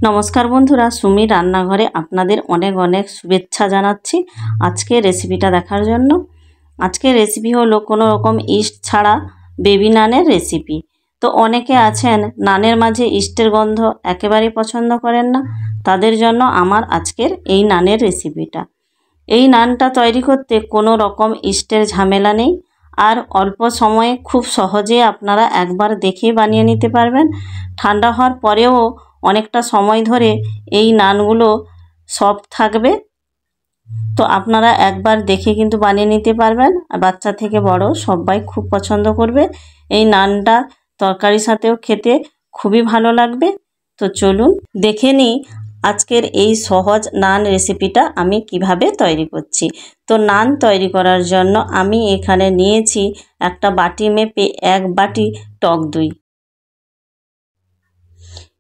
নমস্কার বন্ধুরা, সুমি রান্নাঘরে আপনাদের অনেক অনেক শুভেচ্ছা জানাচ্ছি আজকে রেসিপিটা দেখার জন্য। আজকের রেসিপি হলো কোনো রকম ইস্ট ছাড়া বেবি নানের রেসিপি। তো অনেকে আছেন নানের মাঝে ইস্টের গন্ধ একেবারেই পছন্দ করেন না, তাদের জন্য আমার আজকের এই নানের রেসিপিটা। এই নানটা তৈরি করতে কোনো রকম ইস্টের ঝামেলা নেই, আর অল্প সময়ে খুব সহজে আপনারা একবার দেখে বানিয়ে নিতে পারবেন। ঠান্ডা হওয়ার পরেও অনেকটা সময় ধরে এই নানগুলো সফট থাকবে। তো আপনারা একবার দেখে কিন্তু বানিয়ে নিতে পারবেন, বাচ্চা থেকে বড় সবাই খুব পছন্দ করবে। এই নানটা তরকারির সাথেও খেতে খুবই ভালো লাগবে। তো চলুন দেখে নিই আজকের এই সহজ নান রেসিপিটা আমি কিভাবে তৈরি করছি। তো নান তৈরি করার জন্য আমি এখানে নিয়েছি একটা বাটি মেপে 1 বাটি টক দই।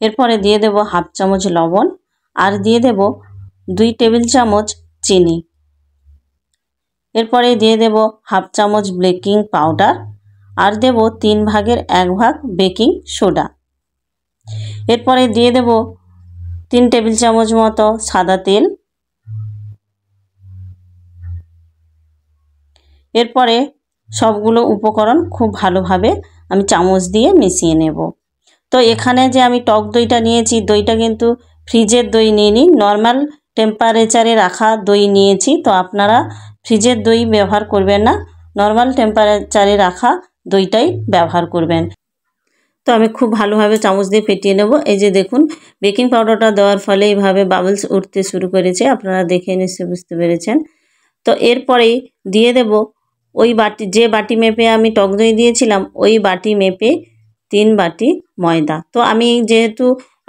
এরপরে দিয়ে দেব হাফ চামচ লবণ, আর দিয়ে দেব 2 টেবিল চামচ চিনি। এরপরে দিয়ে দেব হাফ চামচ বেকিং পাউডার, আর দেব 3 ভাগের 1 ভাগ বেকিং সোডা। এরপরে দিয়ে দেব 3 টেবিল চামচ মতো সাদা তেল। এরপরে সবগুলো উপকরণ খুব ভালোভাবে আমি চামচ দিয়ে মিশিয়ে নেব। তো এখানে যে আমি টক দইটা নিয়েছি, দইটা কিন্তু ফ্রিজের দই নিইনি, নর্মাল টেম্পারেচারে রাখা দই নিয়েছি। তো আপনারা ফ্রিজের দই ব্যবহার করবেন না, নর্মাল টেম্পারেচারে রাখা দইটাই ব্যবহার করবেন। তো আমি খুব ভালোভাবে চামচ দিয়ে ফেটিয়ে নেব। এই যে দেখুন, বেকিং পাউডারটা দেওয়ার ফলে এইভাবে বাবলস উঠতে শুরু করেছে, আপনারা দেখে নিশ্চয়ই বুঝতে পেরেছেন। তো এরপরেই দিয়ে দেব ওই বাটি, যে বাটি মেপে আমি টক দই দিয়েছিলাম, ওই বাটি মেপে 3 বাটি ময়দা। তো আমি যেহেতু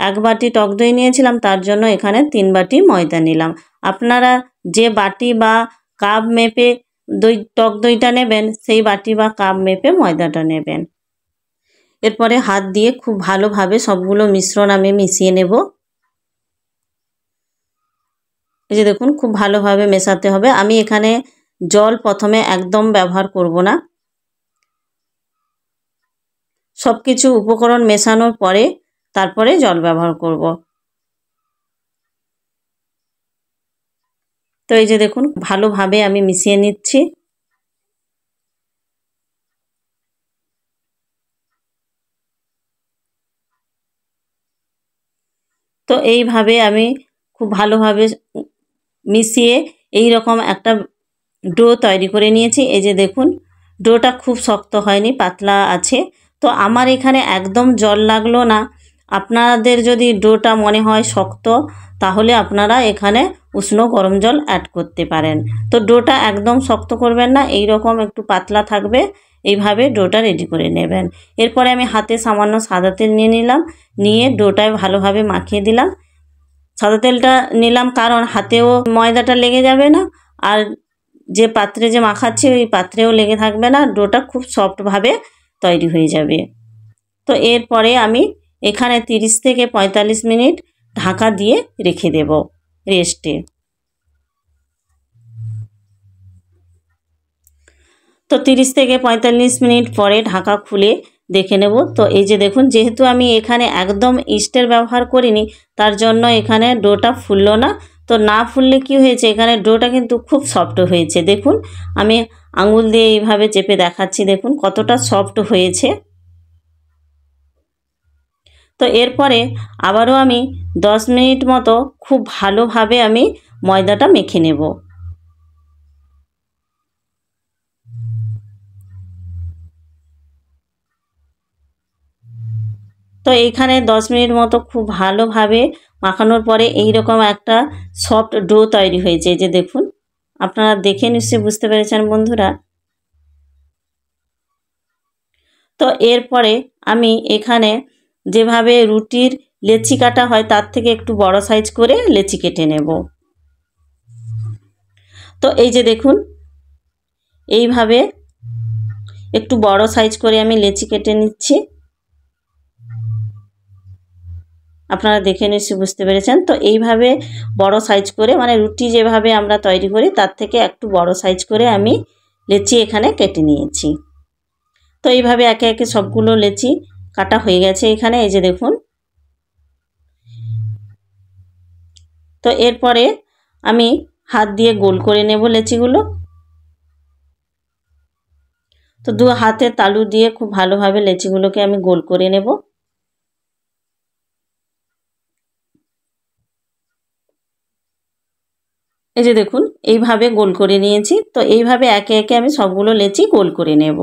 1 বাটি টক দই নিয়েছিলাম, তার জন্য এখানে 3 বাটি ময়দা নিলাম। আপনারা যে বাটি বা কাপ মেপে টক দইটা নেবেন, সেই বাটি বা কাপ মেপে ময়দাটা নেবেন। এরপরে হাত দিয়ে খুব ভালোভাবে সবগুলো মিশ্রণ আমি মিশিয়ে নেব। এই যে দেখুন, খুব ভালোভাবে মেশাতে হবে। আমি এখানে জল প্রথমে একদম ব্যবহার করব না, সব কিছু উপকরণ মেশানোর পরে তারপরে জল ব্যবহার করব। তো এই যে দেখুন, ভালোভাবে আমি মিশিয়ে নিচ্ছি। তো এইভাবে আমি খুব ভালোভাবে মিশিয়ে এই রকম একটা ডো তৈরি করে নিয়েছি। এই যে দেখুন, ডোটা খুব শক্ত হয়নি, পাতলা আছে। তো আমার এখানে একদম জল লাগলো না। আপনাদের যদি ডোটা মনে হয় শক্ত, তাহলে আপনারা এখানে উষ্ণ গরম জল অ্যাড করতে পারেন। তো ডোটা একদম শক্ত করবেন না, এই রকম একটু পাতলা থাকবে, এইভাবে ডোটা রেডি করে নেবেন। এরপরে আমি হাতে সামান্য সাদা তেল নিয়ে নিলাম, নিয়ে ডোটায় ভালোভাবে মাখিয়ে দিলাম। সাদা তেলটা নিলাম কারণ হাতেও ময়দাটা লেগে যাবে না, আর যে পাত্রে যে মাখাচ্ছি ওই পাত্রেও লেগে থাকবে না, ডোটা খুব সফটভাবে তৈরি হয়ে যাবে। তো এরপরে আমি এখানে 30 থেকে 45 মিনিট ঢাকা দিয়ে রেখে দেব রেস্টে। তো 30 থেকে 45 মিনিট পরে ঢাকা খুলে দেখে নেব। তো এই যে দেখুন, যেহেতু আমি এখানে একদম ইস্টের ব্যবহার করিনি, তার জন্য এখানে ডোটা ফুললো না। তো না ফুললে কি হয়েছে, এখানে ডোটা কিন্তু খুব সফট হয়েছে। দেখুন, আমি আঙুল দিয়ে এইভাবে চেপে দেখাচ্ছি, দেখুন কতটা সফট হয়েছে। তো এরপরে আবারও আমি 10 মিনিট মতো খুব ভালোভাবে আমি ময়দাটা মেখে নেব। তো এইখানে 10 মিনিট মতো খুব ভালোভাবে মাখানোর পরে এই রকম একটা সফট ডো তৈরি হয়েছে। যে দেখুন, আপনারা দেখে নিশ্চয়ই বুঝতে পেরেছেন বন্ধুরা। তো এরপরে আমি এখানে যেভাবে রুটির লেচি কাটা হয়, তার থেকে একটু বড় সাইজ করে লেচি কেটে নেব। তো এই যে দেখুন, এইভাবে একটু বড় সাইজ করে আমি লেচি কেটে নিচ্ছি। আপনারা দেখে নিশ্চয়ই বুঝতে পেরেছেন। তো এইভাবে বড় সাইজ করে, মানে রুটি যেভাবে আমরা তৈরি করি তার থেকে একটু বড় সাইজ করে আমি লেচি এখানে কেটে নিয়েছি। তো এইভাবে একে একে সবগুলো লেচি কাটা হয়ে গেছে এখানে। এই যে দেখুন, তো এরপরে আমি হাত দিয়ে গোল করে নেব লেচিগুলো। তো দু হাতে তালু দিয়ে খুব ভালোভাবে লেচিগুলোকে আমি গোল করে নেব। এই যে দেখুন এইভাবে গোল করে নিয়েছি। তো এইভাবে একে একে আমি সবগুলো লেচি গোল করে নেব।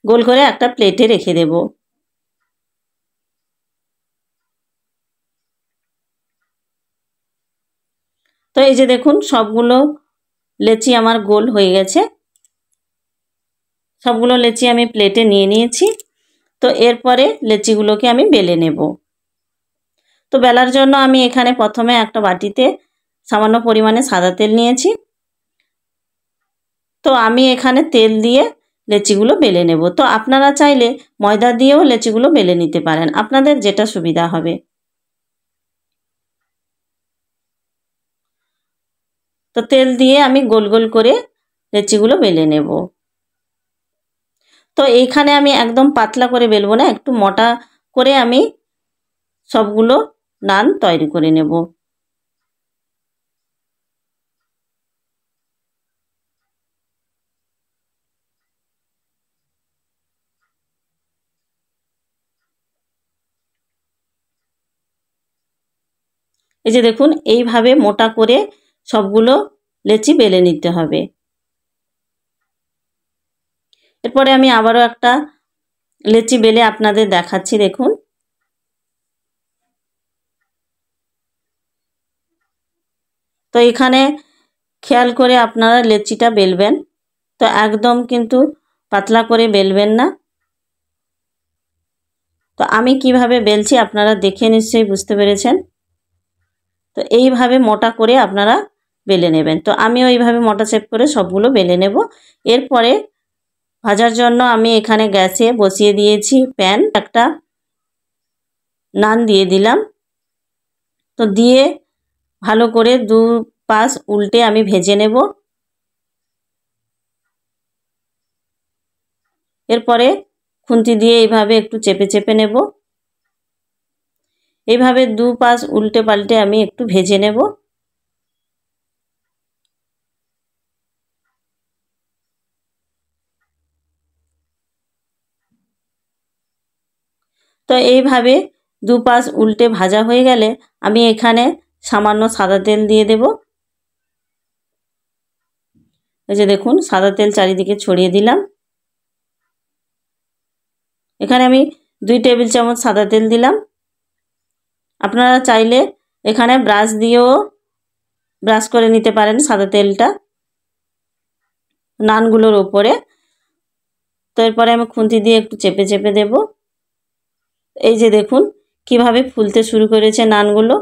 গোল করে একটা প্লেটে রেখে দেব। তো এই যে দেখুন সবগুলো লেচি আমার গোল হয়ে গেছে। সবগুলো লেচি আমি প্লেটে নিয়ে নিয়েছি। তো এরপরে লেচিগুলোকে আমি বেলে নেব। তো বেলার জন্য আমি এখানে প্রথমে একটা বাটিতে সামান্য পরিমাণে সাদা তেল নিয়েছি। তো আমি এখানে তেল দিয়ে লেচিগুলো বেলে নেব। তো আপনারা চাইলে ময়দা দিয়েও লেচিগুলো বেলে নিতে পারেন, আপনাদের যেটা সুবিধা হবে। তো তেল দিয়ে আমি গোল গোল করে লেচিগুলো বেলে নেব। তো এইখানে আমি একদম পাতলা করে বেলবো না, একটু মোটা করে আমি সবগুলো নান তৈরি করে নেব। এই যে দেখুন এইভাবে মোটা করে সবগুলো লেচি বেলে নিতে হবে। এরপরে আমি আবারও একটা লেচি বেলে আপনাদের দেখাচ্ছি, দেখুন। তো এখানে খেয়াল করে আপনারা লেচিটা বেলবেন। তো একদম কিন্তু পাতলা করে বেলবেন না। তো আমি কিভাবে বেলছি আপনারা দেখে নিশ্চয়ই বুঝতে পেরেছেন। তো এইভাবে মোটা করে আপনারা বেলে নেবেন। তো আমিও এইভাবে মোটা শেপ করে সবগুলো বেলে নেব। এরপরে ভাজার জন্য আমি এখানে গ্যাসে বসিয়ে দিয়েছি প্যান, একটা নান দিয়ে দিলাম। তো দিয়ে ভালো করে দু পাশ উল্টে আমি ভেজে নেব। এরপরে খুন্তি দিয়ে এইভাবে একটু চেপে চেপে নেব। এইভাবে দু পাশ উল্টে পাল্টে আমি একটু ভেজে নেব। তো এইভাবে দু পাশ উল্টে ভাজা হয়ে গেলে আমি এখানে সামান্য সাদা তেল দিয়ে দেব। এই যে দেখুন সাদা তেল চারিদিকে ছড়িয়ে দিলাম। এখানে আমি 2 টেবিল চামচ সাদা তেল দিলাম। আপনারা চাইলে এখানে ব্রাশ দিয়েও ব্রাশ করে নিতে পারেন সাদা তেলটা নানগুলোর ওপরে। তো এরপরে আমি খুন্তি দিয়ে একটু চেপে চেপে দেব। এই যে দেখুন কিভাবে ফুলতে শুরু করেছে নানগুলো।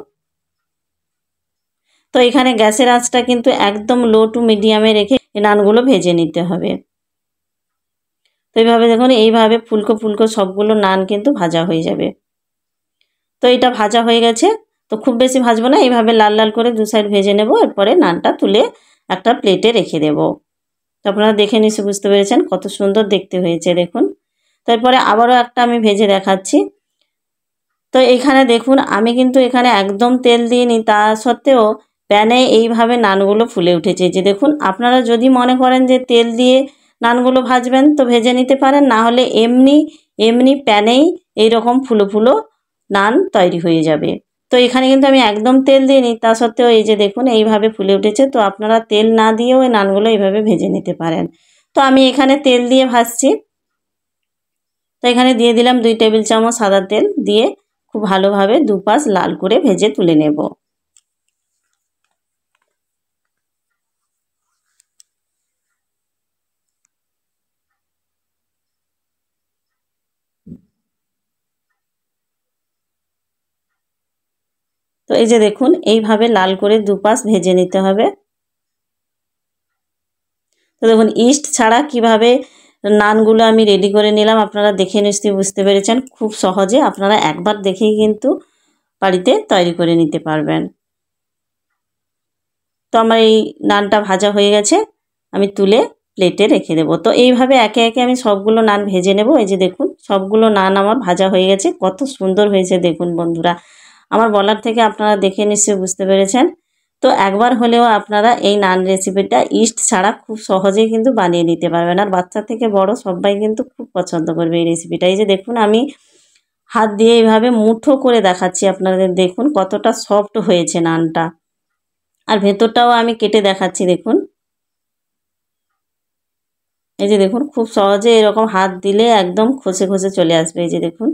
তো এখানে গ্যাসের আঁচটা কিন্তু একদম লো টু মিডিয়ামে রেখে এই নানগুলো ভেজে নিতে হবে। তো এইভাবে দেখুন এইভাবে ফুলকো ফুলকো সবগুলো নান কিন্তু ভাজা হয়ে যাবে। তো এটা ভাজা হয়ে গেছে। তো খুব বেশি ভাজবো না, এইভাবে লাল লাল করে দু সাইড ভেজে নেব। এরপরে নানটা তুলে একটা প্লেটে রেখে দেব। তো আপনারা দেখে নিশ্চয়ই বুঝতে পেরেছেন কত সুন্দর দেখতে হয়েছে, দেখুন। তারপরে আবারও একটা আমি ভেজে দেখাচ্ছি। তো এখানে দেখুন আমি কিন্তু এখানে একদম তেল দিইনি, তা সত্ত্বেও প্যানে এইভাবে নানগুলো ফুলে উঠেছে। যে দেখুন আপনারা যদি মনে করেন যে তেল দিয়ে নানগুলো ভাজবেন তো ভেজে নিতে পারেন, না হলে এমনি এমনি প্যানেই এইরকম ফুলো ফুলো নান তৈরি হয়ে যাবে। তো এখানে কিন্তু আমি একদম তেল দিইনি, তা সত্ত্বেও এই যে দেখুন এইভাবে ফুলে উঠেছে। তো আপনারা তেল না দিয়েও এই নানগুলো এইভাবে ভেজে নিতে পারেন। তো আমি এখানে তেল দিয়ে ভাজছি। তো এখানে দিয়ে দিলাম 2 টেবিল চামচ সাদা তেল, দিয়ে খুব ভালোভাবে দুপাশ লাল করে ভেজে তুলে নেব। তো এই যে দেখুন এইভাবে লাল করে দুপাশ ভেজে নিতে হবে। তো দেখুন ইস্ট ছাড়া কিভাবে নানগুলো আমি রেডি করে নিলাম আপনারা দেখে নিশ্চয়ই বুঝতে পেরেছেন। খুব সহজে আপনারা একবার দেখেই কিন্তু বাড়িতে তৈরি করে নিতে পারবেন। তো আমার এই নানটা ভাজা হয়ে গেছে, আমি তুলে প্লেটে রেখে দেব। তো এইভাবে একে একে আমি সবগুলো নান ভেজে নেব। এই যে দেখুন সবগুলো নান আমার ভাজা হয়ে গেছে। কত সুন্দর হয়েছে দেখুন বন্ধুরা। আমার বলার থেকে আপনারা দেখে নিশ্চয়ই বুঝতে পেরেছেন। তো একবার হলেও আপনারা এই নান রেসিপিটা ইস্ট ছাড়া খুব সহজেই কিন্তু বানিয়ে নিতে পারবেন। আর বাচ্চা থেকে বড় সবাই কিন্তু খুব পছন্দ করবে এই রেসিপিটা। এই যে দেখুন আমি হাত দিয়ে এইভাবে মুঠো করে দেখাচ্ছি আপনাদের, দেখুন কতটা সফট হয়েছে নানটা। আর ভেতরটাও আমি কেটে দেখাচ্ছি দেখুন। এই যে দেখুন খুব সহজে এরকম হাত দিলে একদম খসে খসে চলে আসবে। এই যে দেখুন।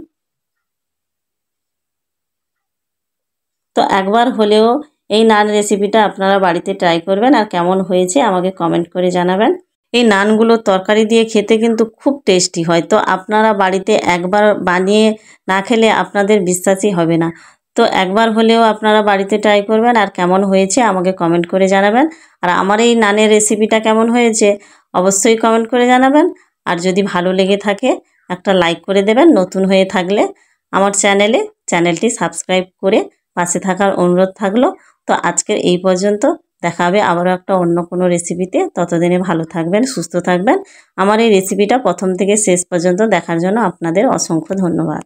তো একবার হলেও এই নান রেসিপিটা আপনারা বাড়িতে ট্রাই করবেন, আর কেমন হয়েছে আমাকে কমেন্ট করে জানাবেন। এই নানগুলো তরকারি দিয়ে খেতে কিন্তু খুব টেস্টি হয়। তো আপনারা বাড়িতে একবার বানিয়ে না খেলে আপনাদের বিশ্বাসই হবে না। তো একবার হলেও আপনারা বাড়িতে ট্রাই করবেন, আর কেমন হয়েছে আমাকে কমেন্ট করে জানাবেন। আর আমার এই নানের রেসিপিটা কেমন হয়েছে অবশ্যই কমেন্ট করে জানাবেন। আর যদি ভালো লেগে থাকে একটা লাইক করে দেবেন। নতুন হয়ে থাকলে আমার চ্যানেলটি সাবস্ক্রাইব করে পাশে থাকার অনুরোধ থাকলো। তো আজকের এই পর্যন্ত, দেখা হবে আবারও একটা অন্য কোনো রেসিপিতে। ততদিনে ভালো থাকবেন, সুস্থ থাকবেন। আমার এই রেসিপিটা প্রথম থেকে শেষ পর্যন্ত দেখার জন্য আপনাদের অসংখ্য ধন্যবাদ।